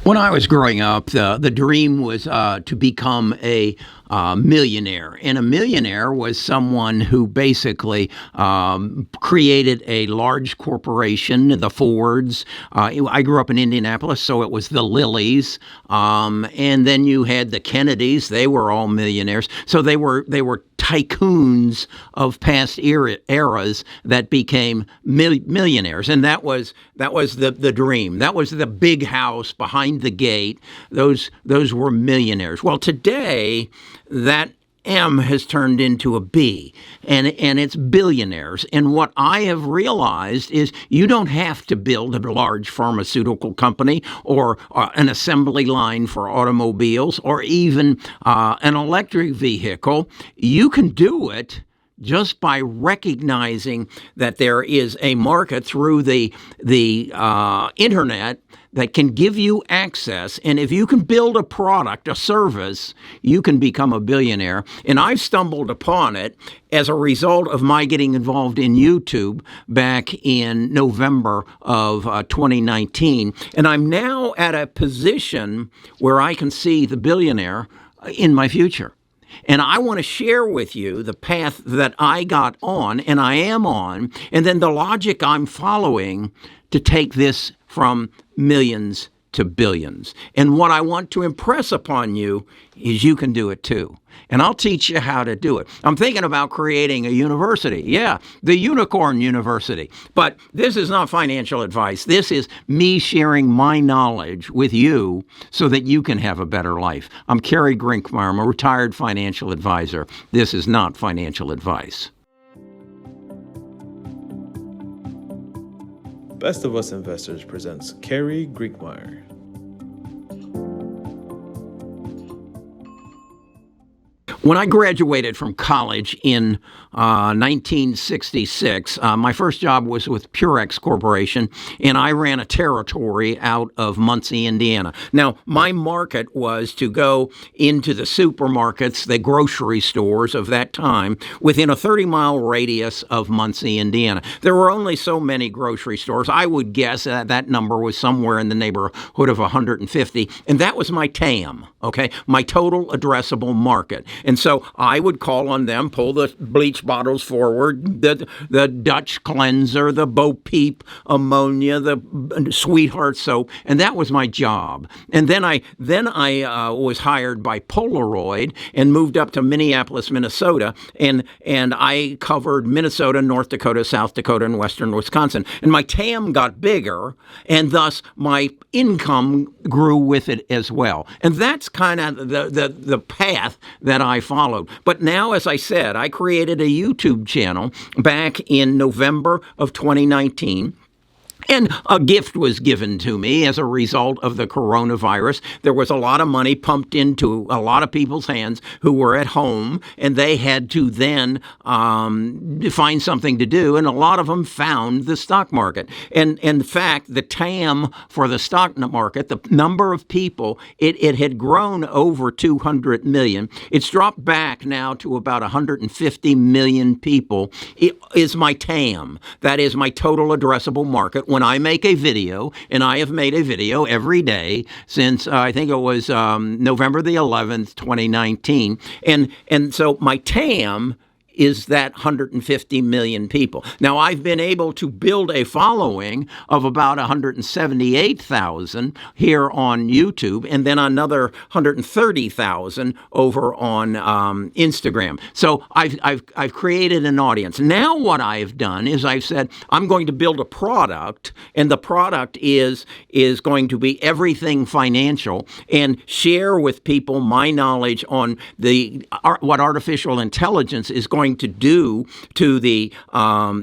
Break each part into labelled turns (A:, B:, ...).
A: When I was growing up, the dream was to become a millionaire. And a millionaire was someone who basically created a large corporation, the Fords. I grew up in Indianapolis, so it was the Lillys. And then you had the Kennedys. They were all millionaires. So they were tycoons of past eras that became millionaires, and that was the dream. That was the big house behind the gate. Those were millionaires. Well, today that M has turned into a B, and it's billionaires. And what I have realized is you don't have to build a large pharmaceutical company or an assembly line for automobiles or even an electric vehicle. You can do it just by recognizing that there is a market through the internet that can give you access. And if you can build a product, a service, you can become a billionaire. And I've stumbled upon it as a result of my getting involved in YouTube back in November of 2019. And I'm now at a position where I can see the billionaire in my future. And I want to share with you the path that I got on and I am on, and then the logic I'm following to take this from millions to billions. And what I want to impress upon you is you can do it too. And I'll teach you how to do it. I'm thinking about creating a university. Yeah, the Unicorn University. But this is not financial advice. This is me sharing my knowledge with you so that you can have a better life. I'm Kerry. I'm a retired financial advisor. This is not financial advice.
B: Best of Us Investors presents Kerry Grinkmeyer.
A: When I graduated from college in 1966, my first job was with Purex Corporation, and I ran a territory out of Muncie, Indiana. Now, my market was to go into the supermarkets, the grocery stores of that time, within a 30-mile radius of Muncie, Indiana. There were only so many grocery stores. I would guess that number was somewhere in the neighborhood of 150, and that was my TAM, okay, my total addressable market. And so I would call on them, pull the bleach bottles forward, the Dutch cleanser, the Bo Peep ammonia, the Sweetheart soap, and that was my job. And then I was hired by Polaroid and moved up to Minneapolis, Minnesota, and I covered Minnesota, North Dakota, South Dakota, and western Wisconsin. And my TAM got bigger, and thus my income grew with it as well. And that's kind of the path that I followed. But now, as I said, I created a YouTube channel back in November of 2019. And a gift was given to me as a result of the coronavirus. There was a lot of money pumped into a lot of people's hands who were at home, and they had to then find something to do, and a lot of them found the stock market. And in fact, the TAM for the stock market, the number of people, it had grown over 200 million. It's dropped back now to about 150 million people. It is my TAM. That is my total addressable market. When I make a video, and I have made a video every day since I think it was November the 11th, 2019, and so my TAM is that 150 million people. Now, I've been able to build a following of about 178,000 here on YouTube, and then another 130,000 over on Instagram. So I've created an audience. Now what I've done is I've said I'm going to build a product, and the product is going to be everything financial, and share with people my knowledge on what artificial intelligence is going to do to the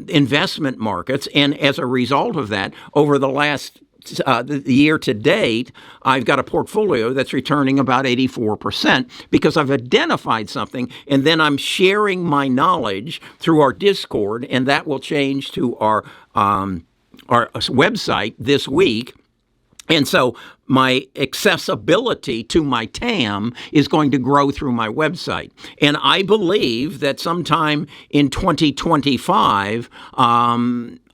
A: investment markets. And as a result of that, over the last the year to date, I've got a portfolio that's returning about 84% because I've identified something, and then I'm sharing my knowledge through our Discord, and that will change to our website this week. And so my accessibility to my TAM is going to grow through my website. And I believe that sometime in 2025,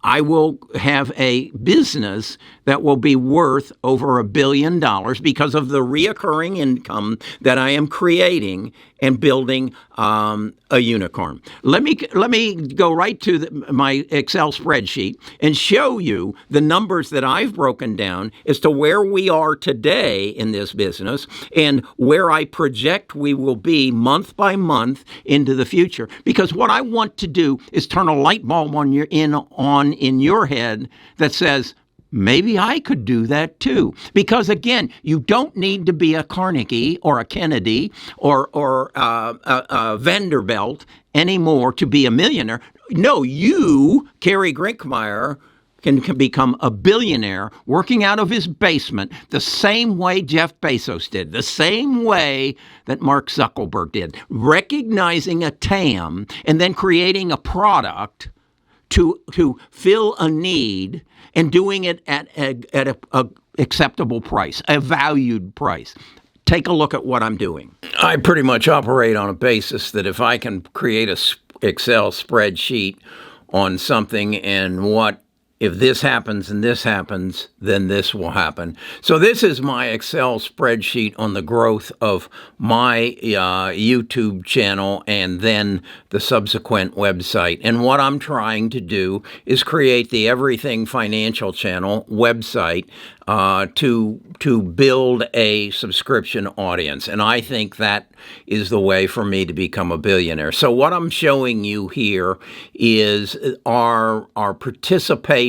A: I will have a business that will be worth over $1 billion because of the reoccurring income that I am creating and building a unicorn. Let me go right to my Excel spreadsheet and show you the numbers that I've broken down as to where we are today in this business and where I project we will be month by month into the future. Because what I want to do is turn a light bulb on in your head that says, maybe I could do that too. Because again, you don't need to be a Carnegie or a Kennedy or a Vanderbilt anymore to be a millionaire. No, you, Kerry Grinkmeyer, can become a billionaire working out of his basement the same way Jeff Bezos did, the same way that Mark Zuckerberg did, recognizing a TAM and then creating a product to fill a need and doing it at a acceptable price, a valued price. Take a look at what I'm doing. I pretty much operate on a basis that if I can create a Excel spreadsheet on something and if this happens and this happens, then this will happen. So this is my Excel spreadsheet on the growth of my YouTube channel and then the subsequent website. And what I'm trying to do is create the Everything Financial Channel website to build a subscription audience. And I think that is the way for me to become a billionaire. So what I'm showing you here is our participation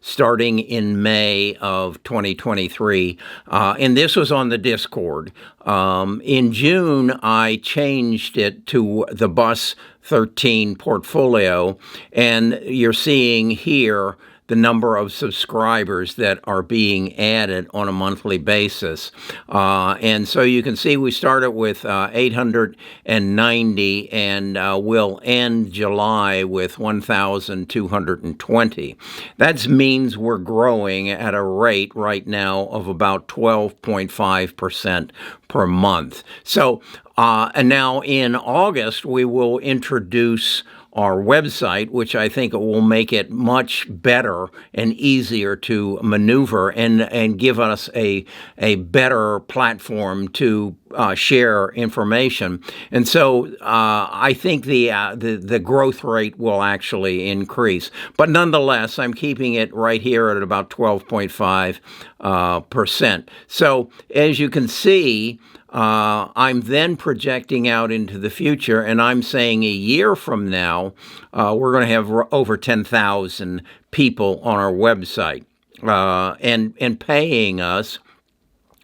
A: starting in May of 2023. And this was on the Discord. In June, I changed it to the Bus 13 portfolio. And you're seeing here the number of subscribers that are being added on a monthly basis. And so you can see we started with 890 and we'll end July with 1,220. That means we're growing at a rate right now of about 12.5% per month. So, and now in August, we will introduce our website, which I think will make it much better and easier to maneuver and give us a better platform to share information. And so I think the growth rate will actually increase. But nonetheless, I'm keeping it right here at about 12.5%. So as you can see, I'm then projecting out into the future, and I'm saying a year from now, we're going to have over 10,000 people on our website and paying us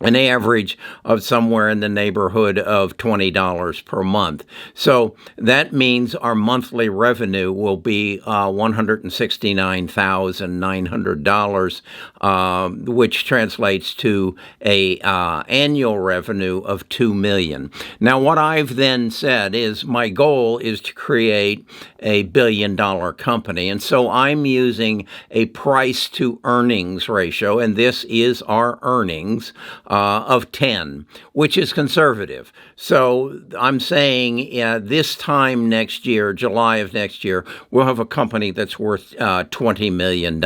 A: an average of somewhere in the neighborhood of $20 per month. So that means our monthly revenue will be $169,900, which translates to a annual revenue of $2 million. Now, what I've then said is my goal is to create a billion-dollar company, and so I'm using a price-to-earnings ratio, and this is our earnings, of 10, which is conservative. So I'm saying this time next year, July of next year, we'll have a company that's worth $20 million.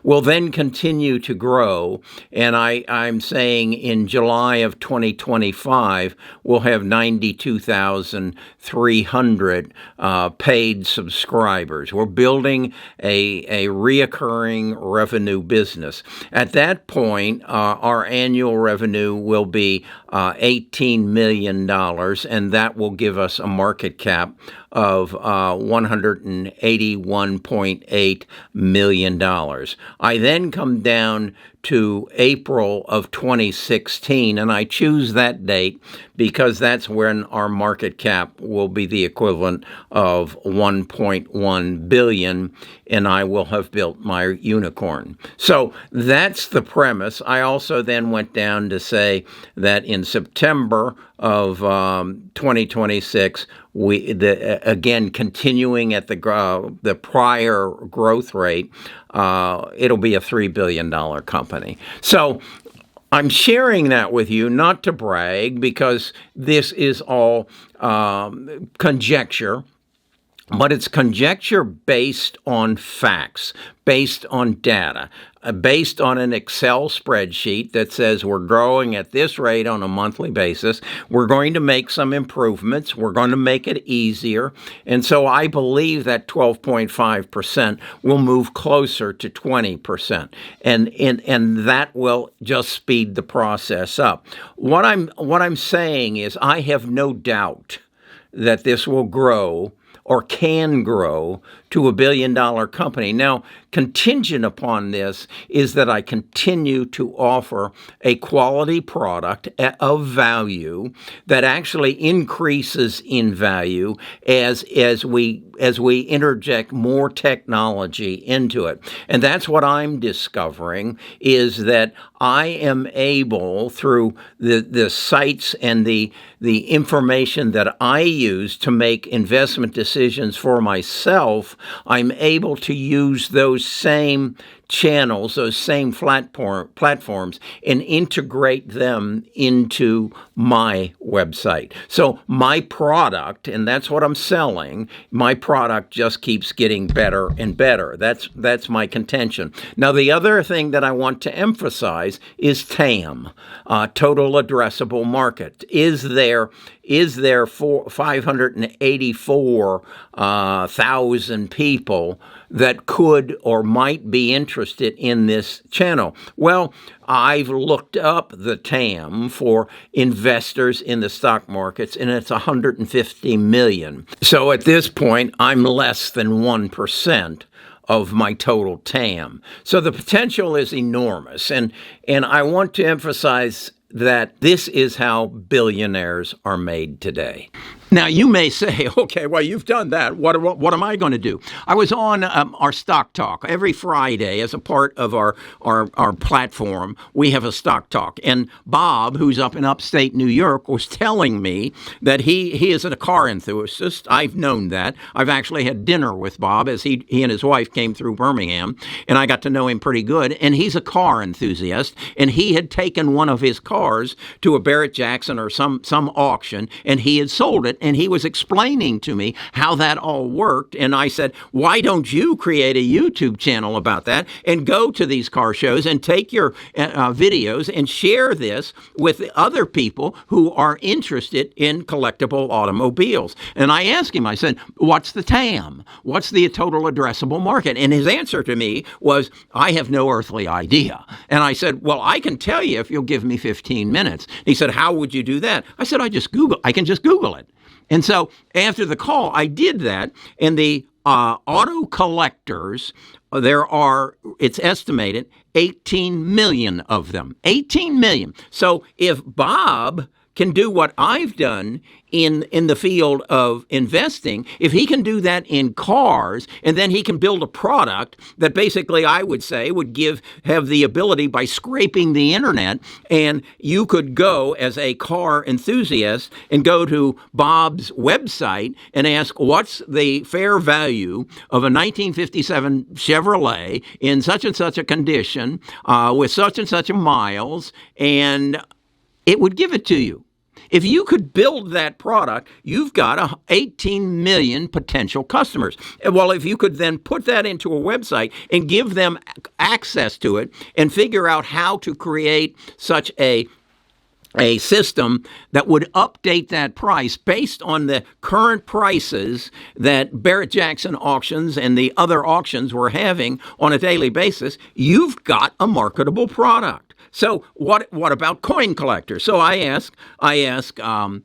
A: We'll then continue to grow, and I'm saying in July of 2025, we'll have 92,300 paid subscribers. We're building a reoccurring revenue business. At that point, our annual revenue will be $18 million, and that will give us a market cap of $181.8 million. I then come down to April of 2016, and I choose that date because that's when our market cap will be the equivalent of 1.1 billion, and I will have built my unicorn. So that's the premise. I also then went down to say that in September of 2026, again continuing at the prior growth rate, it'll be a $3 billion company. So I'm sharing that with you not to brag, because this is all conjecture. but it's conjecture based on facts, based on data, based on an Excel spreadsheet that says we're growing at this rate on a monthly basis. We're going to make some improvements. We're going to make it easier. And so I believe that 12.5% will move closer to 20%. And that will just speed the process up. What I'm saying is I have no doubt that this will grow or can grow to $1 billion company. Now, contingent upon this is that I continue to offer a quality product of value that actually increases in value as we interject more technology into it. And that's what I'm discovering, is that I am able, through the sites and the information that I use to make investment decisions for myself, I'm able to use those same channels, those same platforms, and integrate them into my website. So my product, and that's what I'm selling, my product just keeps getting better and better. That's my contention. Now, the other thing that I want to emphasize is TAM, total addressable market. Is there 584,000 people that could or might be interested in this channel? Well, I've looked up the TAM for investors in the stock markets, and it's 150 million. So at this point, I'm less than 1% of my total TAM. So the potential is enormous. And I want to emphasize that this is how billionaires are made today. Now, you may say, okay, well, you've done that. What am I going to do? I was on our Stock Talk every Friday as a part of our platform. We have a Stock Talk. And Bob, who's up in upstate New York, was telling me that he is a car enthusiast. I've known that. I've actually had dinner with Bob as he and his wife came through Birmingham, and I got to know him pretty good. And he's a car enthusiast, and he had taken one of his cars to a Barrett-Jackson or some auction, and he had sold it. And he was explaining to me how that all worked. And I said, why don't you create a YouTube channel about that and go to these car shows and take your videos and share this with other people who are interested in collectible automobiles? And I asked him, I said, what's the TAM? What's the total addressable market? And his answer to me was, I have no earthly idea. And I said, well, I can tell you if you'll give me 15 minutes. He said, how would you do that? I said, I can just Google it. And so after the call, I did that, and the auto collectors, it's estimated, 18 million of them. 18 million. So if Bob can do what I've done in the field of investing, if he can do that in cars, and then he can build a product that basically I would say would have the ability by scraping the internet, and you could go as a car enthusiast and go to Bob's website and ask, what's the fair value of a 1957 Chevrolet in such and such a condition with such and such a miles, and it would give it to you. If you could build that product, you've got 18 million potential customers. Well, if you could then put that into a website and give them access to it and figure out how to create such a system that would update that price based on the current prices that Barrett-Jackson auctions and the other auctions were having on a daily basis, you've got a marketable product. So what about coin collectors? So I ask Google,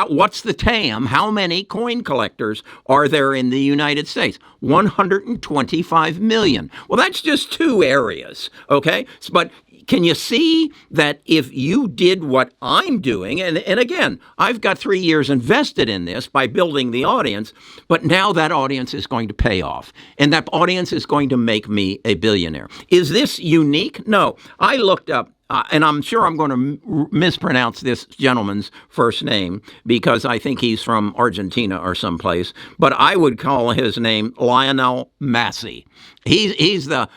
A: what's the TAM? How many coin collectors are there in the United States? 125 million. Well, that's just two areas, okay? But can you see that if you did what I'm doing, and again, I've got 3 years invested in this by building the audience, but now that audience is going to pay off, and that audience is going to make me a billionaire. Is this unique? No. I looked up, and I'm sure I'm going to mispronounce this gentleman's first name because I think he's from Argentina or someplace, but I would call his name Lionel Messi. He's the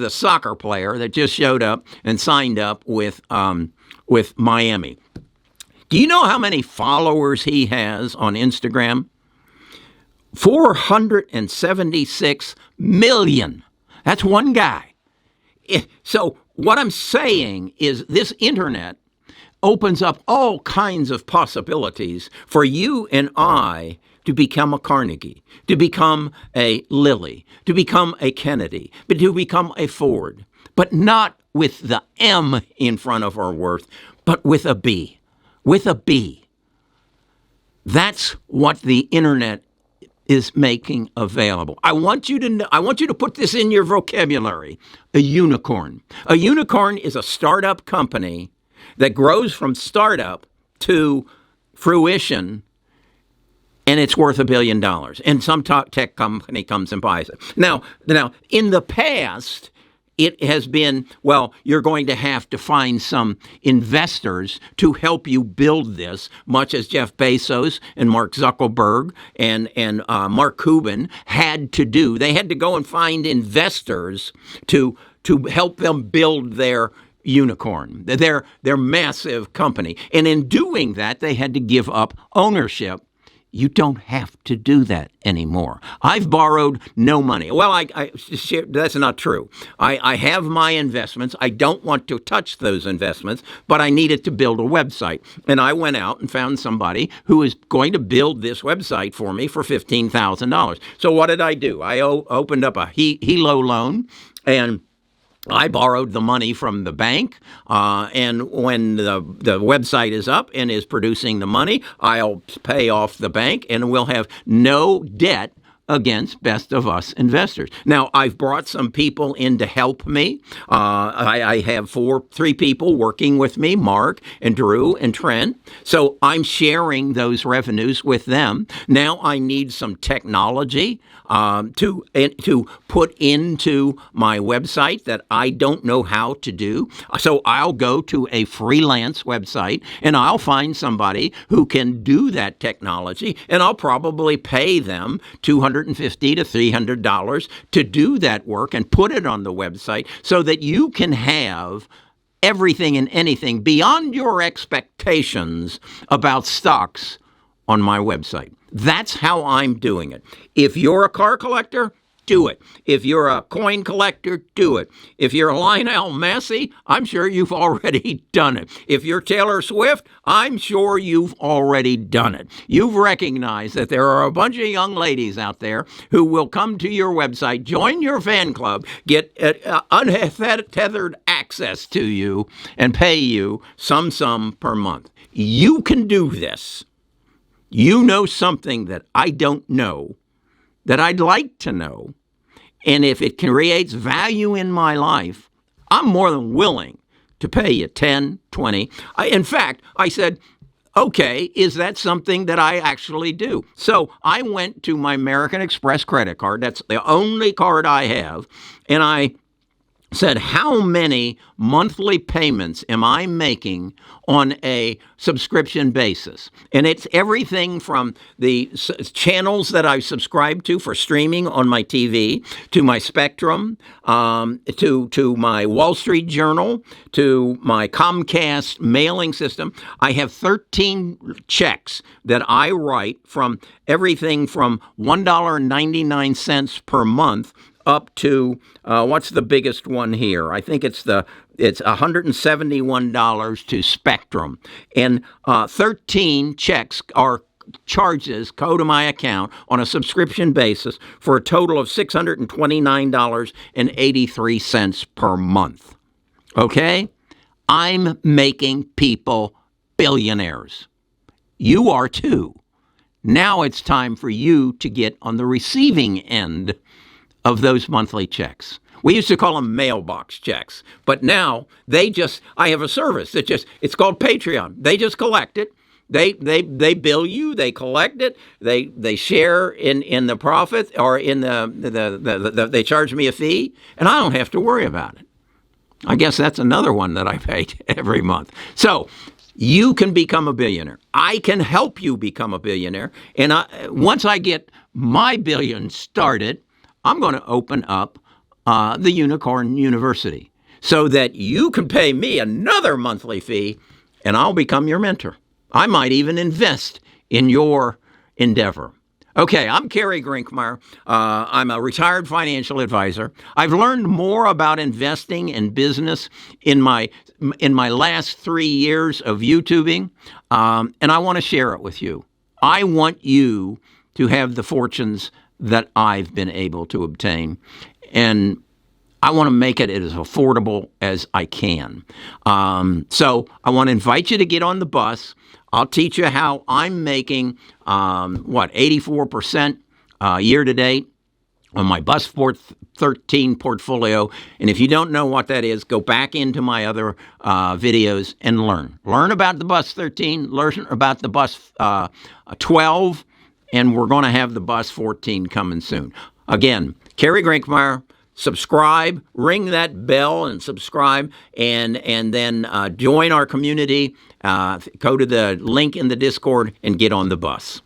A: soccer player that just showed up and signed up with Miami. Do you know how many followers he has on Instagram? 476 million. That's one guy. So what I'm saying is this internet opens up all kinds of possibilities for you and I to become a Carnegie, to become a Lilly, to become a Kennedy, but to become a Ford, but not with the M in front of our worth, but with a B, with a B. That's what the internet is making available. I want you to put this in your vocabulary. A unicorn. A unicorn is a startup company that grows from startup to fruition, and it's worth $1 billion. And some tech company comes and buys it. Now, in the past, it has been, well, you're going to have to find some investors to help you build this, much as Jeff Bezos and Mark Zuckerberg and Mark Cuban had to do. They had to go and find investors to help them build their unicorn, their massive company. And in doing that, they had to give up ownership. You don't have to do that anymore. I've borrowed no money. Well, that's not true. I have my investments. I don't want to touch those investments, but I needed to build a website. And I went out and found somebody who is going to build this website for me for $15,000. So what did I do? I opened up a HELO loan, and I borrowed the money from the bank, and when the website is up and is producing the money, I'll pay off the bank, and we'll have no debt against Best of Us investors. Now, I've brought some people in to help me. I have three people working with me, Mark and Drew and Trent. So I'm sharing those revenues with them. Now I need some technology to put into my website that I don't know how to do. So I'll go to a freelance website and I'll find somebody who can do that technology, and I'll probably pay them $250 to $300 to do that work and put it on the website so that you can have everything and anything beyond your expectations about stocks on my website. That's how I'm doing it. If you're a car collector, do it. If you're a coin collector, do it. If you're a Lionel Messi, I'm sure you've already done it. If you're Taylor Swift, I'm sure you've already done it. You've recognized that there are a bunch of young ladies out there who will come to your website, join your fan club, get untethered access to you, and pay you some sum per month. You can do this. You know something that I don't know, that I'd like to know, and if it creates value in my life, I'm more than willing to pay you 10, 20. In fact, I said, okay, is that something that I actually do? So I went to my American Express credit card. That's the only card I have. And I said, how many monthly payments am I making on a subscription basis? And it's everything from the channels that I subscribe to for streaming on my TV, to my Spectrum, to my Wall Street Journal, to my Comcast mailing system. I have 13 checks that I write from everything from $1.99 per month up to, what's the biggest one here? I think it's $171 to Spectrum. And 13 checks are charges go to my account on a subscription basis for a total of $629.83 per month. Okay? I'm making people billionaires. You are too. Now it's time for you to get on the receiving end of those monthly checks. We used to call them mailbox checks, but now I have a service it's called Patreon. They just collect it. They bill you, they collect it, they share in the profit, or in they charge me a fee, and I don't have to worry about it. I guess that's another one that I pay every month. So you can become a billionaire. I can help you become a billionaire. And once I get my billion started, I'm going to open up the Unicorn University so that you can pay me another monthly fee, and I'll become your mentor. I might even invest in your endeavor. Okay, I'm Kerry Grinkmeyer. I'm a retired financial advisor. I've learned more about investing and business in my last 3 years of YouTubing, and I want to share it with you. I want you to have the fortunes that I've been able to obtain, and I want to make it as affordable as I can. So I want to invite you to get on the bus. I'll teach you how I'm making, 84% year to date on my Bus 13 portfolio. And if you don't know what that is, go back into my other videos and learn. Learn about the Bus 13, learn about the Bus 12, and we're going to have the Bus 14 coming soon. Again, Kerry Grinkmeyer. Subscribe, ring that bell and subscribe, and then join our community. Go to the link in the Discord and get on the bus.